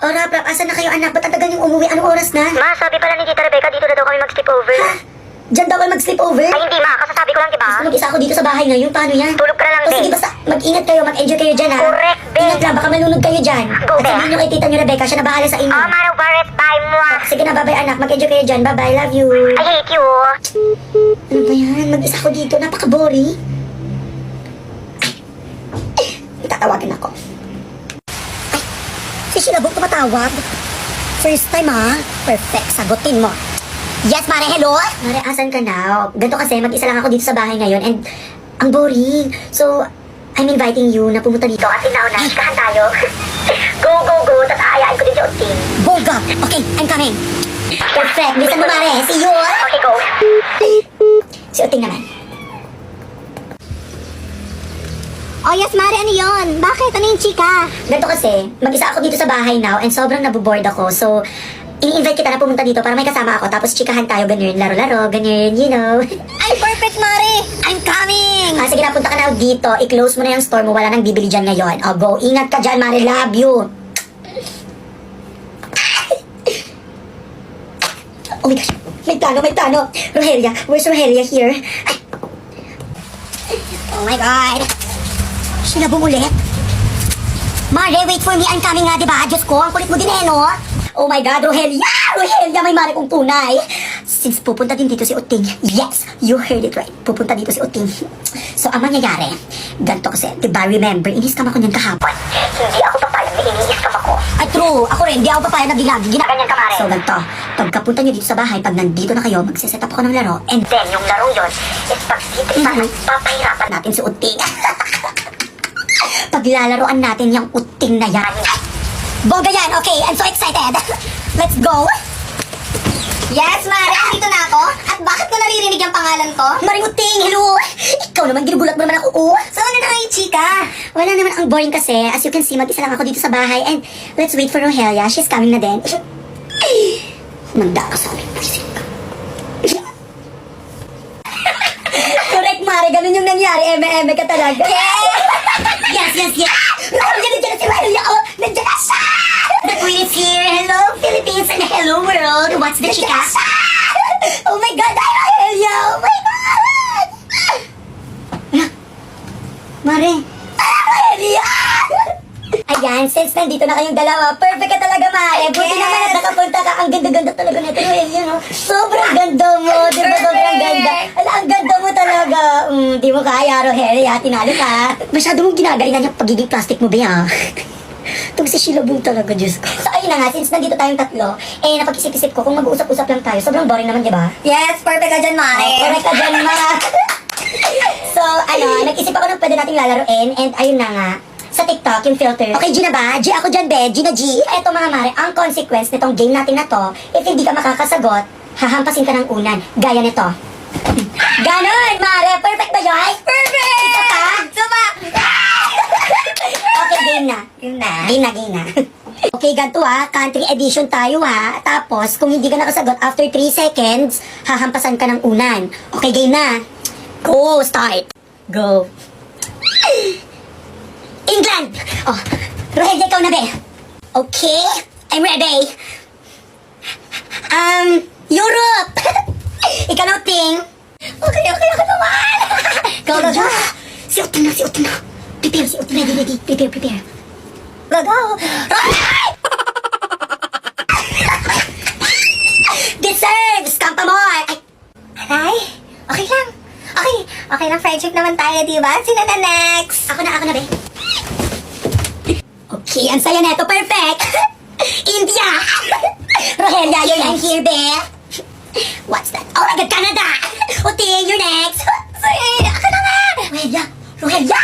Oh, Rap, asan na kayo anak? Ba't ang tagal niyong umuwi? Anong oras na? Ma, sabi pala ni Tita Rebecca, dito na daw kami mag-sleepover. Ha? Diyan daw kayo mag-sleepover? Ay, hindi ma, kasasabi ko lang, diba? Mag-isa ako dito sa bahay ngayon. Paano yan? Tulog ka na lang, O sige, babe. basta mag-ingat kayo, mag-enjoy kayo dyan, ha? Correct, babe. Ingat lang, baka malunod kayo dyan. Go, At sabihin babe. nyo kay tita nyo Rebecca, siya na bahala sa inyo. Oh, Mano Barret, bye mo. Sige na, bye-bye anak. Mag-enjoy kayo dyan. Bye-bye, love you. I hate you. Ano ba yan? Mag-isa ko dito. Napaka-boring. Ay, tatawagan ako. Ay, si Shilabog tumatawag. First time, ha? Perfect. Sagutin mo. Yes, Mare, hello? Mare, asan ka na? Ganito kasi, mag-isa lang ako dito sa bahay ngayon and ang boring. So, I'm inviting you na pumunta dito at inauna, chikahan tayo. Go, go, go. Tapos aayain ko din si Uting. Boga. Okay, I'm coming. Perfect. Bisan mo, Mare. See you. Okay, go. Si Uting naman. Oh yes, Mare, ano yun? Bakit? Ano yung chika? Ganito kasi, mag-isa ako dito sa bahay now and sobrang naboboard ako. So, ini-invite kita na pumunta dito para may kasama ako. Tapos chikahan tayo, ganyan, laro-laro, ganyan, you know. Ay, perfect, Mare. I'm coming. Sige na, punta ka na dito. I-close mo na yung store mo. Wala nang bibili dyan ngayon. O, go. Ingat ka dyan, Mare. Love you. Oh my gosh. May plano, may plano. Rogelia. Where's Rogelia here? Ay. Oh my God. Sinabong ulit. Mare, wait for me. I'm coming nga, diba? Diyos ko, ang kulit mo din no? Oh my God, Rogelia! Rogelia, may mare kong tunay. Since pupunta din dito si Uting. Yes, you heard it right. Pupunta dito si Uting. So, ang mangyayari, ganito kasi, diba, remember, inis-scam ako niyan kahapon. Hindi ako papayag na ini-scam ako. Ay, true. Ako rin, di ako papayag na lagi Ganyan ka, Mare. So, ganito, pagkapunta niyo dito sa bahay, pag nandito na kayo, magsiset up ako ng laro, and Then, yung laro yun, is pag dito sana, papahirapan na. natin si Uting. Paglalaroan natin yung Uting na yan. Boga yan! Okay, I'm so excited! Let's go! Yes, Mare, dito na ako. At bakit ko naririnig ang pangalan ko? Maring Uting, hello! Ikaw naman, ginugulat mo naman ako, oh! So, ano na kayo, chika? Wala naman, ang boring kasi. As you can see, mag-isa lang ako dito sa bahay. And let's wait for Rogelia. She's coming na din. Manda ka sa amin. Correct, Mare. Ganun yung nangyari. Eme-eme ka talaga. Yes, yes, yes. Rogelia, nandiyan na si Rogelia. Oh, nandiyan na siya! The Queen is here. Hello, Philippines and hello, world. What's the chika? Oh my God, hi, Rogelia. Oh my God! Mare. Rogelia! Ayan, since nandito na kayong dalawa, perfect ka talaga, Mare. Buti Yes. naman at nakapunta ka. Ang ganda-ganda talaga nito, Rogelia, no? Sobrang ganda mo, di ba? Sobrang ganda. Ala, ang ganda mo talaga. Di mo kaya, Rogelia. Tinalo ka. Masyado mong ginagalingan yung pagiging plastic mo, Bea. Itong si Shilabong talaga, Diyos ko. So, ayun na nga, since nandito tayong tatlo, napag-isip-isip ko kung mag-uusap-usap lang tayo. Sobrang boring naman, di ba? Yes, perfect ka dyan, Mare. Correct ka dyan, ma. So, nag-isip ako ng pwede nating lalaroin and ayun na nga, sa TikTok, yung filter. Okay, Gina ba? G ako dyan, be. Gina G. Eto mga mare, ang consequence nitong game natin na to, if hindi ka makakasagot, hahampasin ka ng unan. Gaya nito. Ganon, mare. Perfect ba yun? Perfect! Isa pa? Suma! Okay, game na. Yun na. Game na, game na. Okay, ganito country edition tayo Tapos, kung hindi ka nakasagot, after 3 seconds, hahampasan ka ng unan. Okay, game na. Go, start. Go. England! Oh, Rogelia, ikaw na, be. Okay, I'm ready. Europe! Ikaw na, Uting. Okay, ako naman. Go, go, go. Si Uting na. Prepare, si Uting, ready. Prepare. Go, go. Deserves! Kampa mo! Ay, Aray, okay lang. Okay lang, friendship naman tayo, di ba? Sino na next? ako na, be. Okay, ang saya neto. Perfect! India! Rogelia, I'm here, be. What's that? Oh my God, Canada! Uting, you're next! Sige, ako na nga. Rogelia!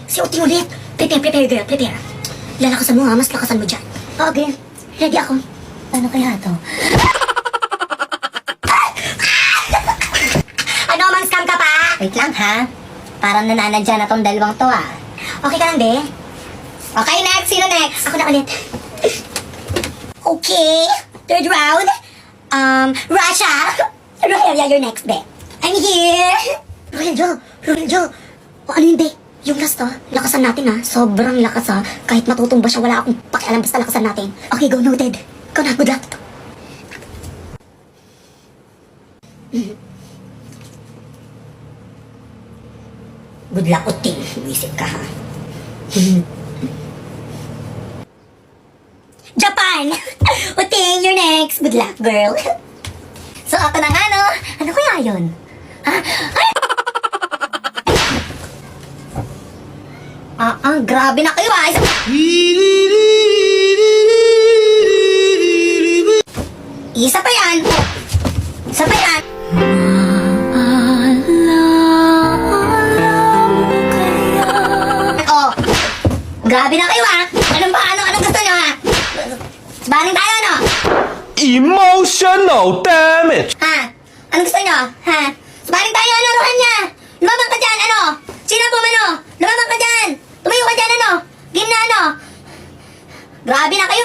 Si Uting ulit. Prepare, girl. Prepare. Lalakasan mo, mas lakasan mo dyan. Okay, ready ako. Ano kaya to? Ano, mang scam ka pa? Wait lang, ha? Parang nananadya na tong dalawang to, Okay ka lang, be? Okay, next. Sino next? Ako na ulit. Okay, third round. Russia. Rogelia, you're next, be. I'm here. Rogelia. O, ano yun, be? Yung last lakasan natin Sobrang lakas Kahit matutumba siya, wala akong pakialam basta lakasan natin. Okay, go, noted. Ikaw na, good luck. Good luck, Uting. Isip ka Japan! Uting, you're next. Good luck, girl. So, ako na nga, no? Ano kaya yun? Ha? Ay! Grabe na kayo Isa pa yan. Isa pa yan. Oh, grabe na kayo anong gusto nyo Sabaling tayo Emotional damage. Anong gusto nyo Sabaling tayo laruhan niya. Lumabang ka dyan Sino po lumabang ka dyan. Tumayo ka dyan Game na Grabe na kayo